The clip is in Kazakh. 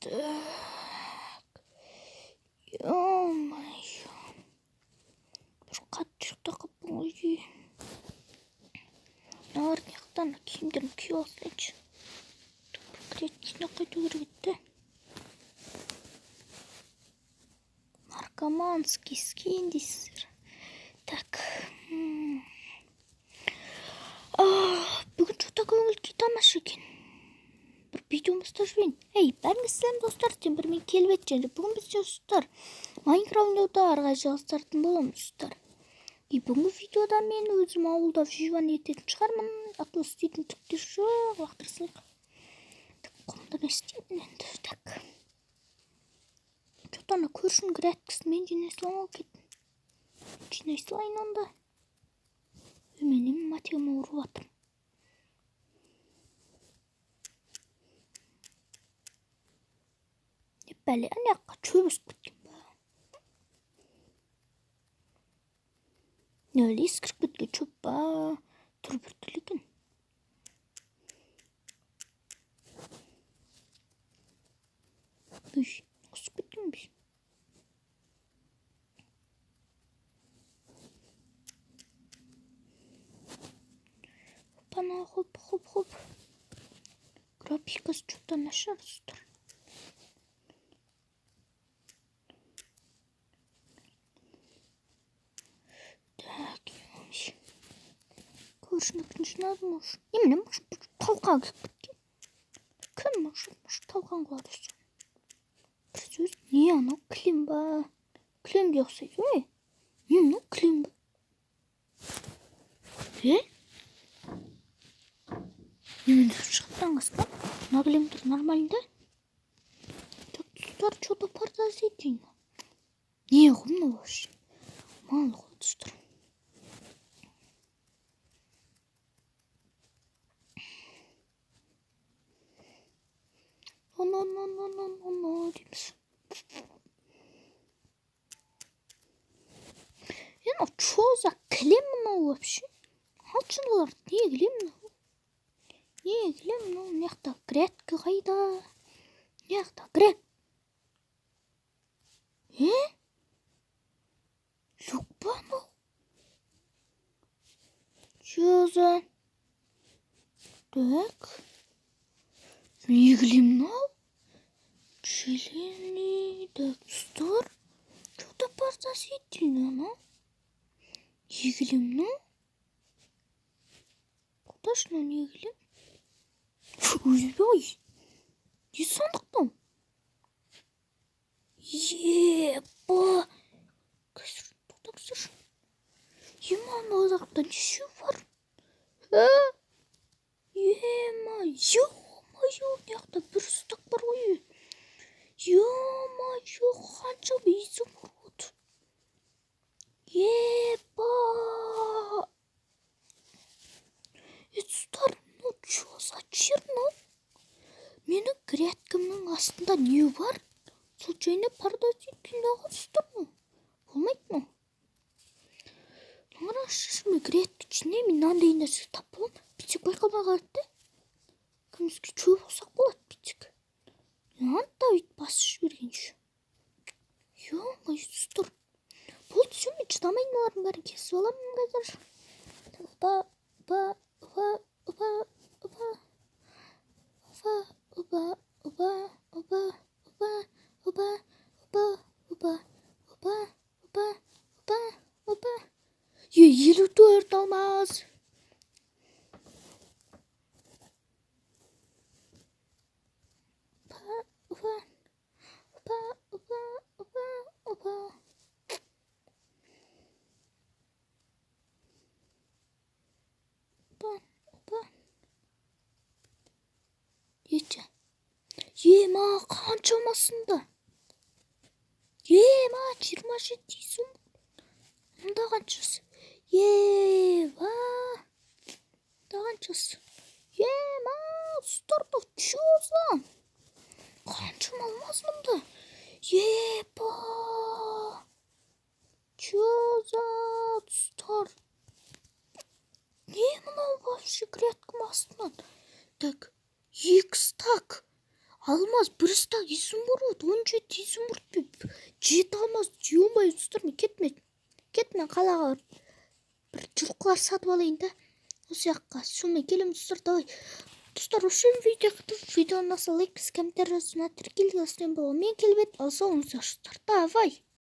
Так. Ё-моё. Бір қатты ұйықтап қойдым. Нарнияқтан киімдерін киіп алсайыншы. Кретчіне қайту керек еді. Наркоманский скин дейсіздер. Так. Бүгін жота көңіл-күй тамаша екен. Бір видеомызда жүрейін. Ей, бәріңіз сәлем достар, сен бір мен келіп еткен. Бүгін біз достар Майнкрафт ойнауды ары қарай жалғастыратын боламыз достар. Бүгінгі видеода мен өзім ауылда живан ететін шығармын. Ату істейтін түктер жоқ. Лақтырсайық. Қолымда не істеймін енді. Так. Жотаны көршін грәткісін мен жинай салам ал кеттім. Жинай салайын онда. Менің матема ұрып атым. Бәле, аяққа чөп өсіп кеткен ба. Ne öyle eskirip geçip ba. Dur bir türlü. Büş. Nasıl bitmiş? Bana hop. Grafikas çoktan aşağıdır. Так, көршінің жинадым уже. Еміне может талқан келіп кеткен. Кім может талқан қылады осы. Бір сөз не анау кілем ба? Кілем де ұқсайды. Ой, не мынау кілем ба? Немен шығаттан қасқа? Мына кілемдер нормальда? Достар что-то паразитин. Не ғой мынау вообще? Мал ғой достар. No дейміз. Ну, что за кілем мынау вообще? Алшылар, не кілем мынау? Не кілем мынау? Мыяқта грядка қайда? Мыяқта гряд. Жоқ па мынау? Что за? Так. Не кілем мынау? Зеленый, да, стар. Что-то паразитин, ну? Егілем, ну? Куда ж ну не егілем? Ой, не сондықтан? Епа! Кәсір, тұтақсыр. Еман олақта неше бар? Ема-ё, мияқта бір ұстық бар ғой. Ё-моё, қанша бейсі бар от. Епа! Достар, ну чё за жер, ну? Менің грядкамның астында не бар? Случайно паразитин ағыстыр ма? Болмайды ма? Қарашы, грядка ішіне мен мынандай нәрсе таппам. Битік байқалмаған да? Кімізге шөп ұқсақ болады битік. Анда өйт басып жібергенші. Ё-моё, достар. Болды, все, мен шыдамайын олардың бәрін кесіп аламын қазір. Елу төрт алмаз. Ема, қаншамасында? Ема, 27 дейсің. Мұнда қаншасы? Ева. Мұнда қаншасы? Ема, ұстарды чөза. Қаншам алмаз мұнда? Епа. Чөза, ұстар. Не мынау вообще грядкам астынан? Так, 2 стак. Алмаз бір ста изумруд 17 изумруд жеті алмаз ой достар мен кетме қалаға бір жылқылар сатып алайын да осы жаққа сонымен келемін достар. Давай достар, осы видеоны насыл лайк комментарий жазып тіркелген болған мен келбет алса 10 достар. Давай.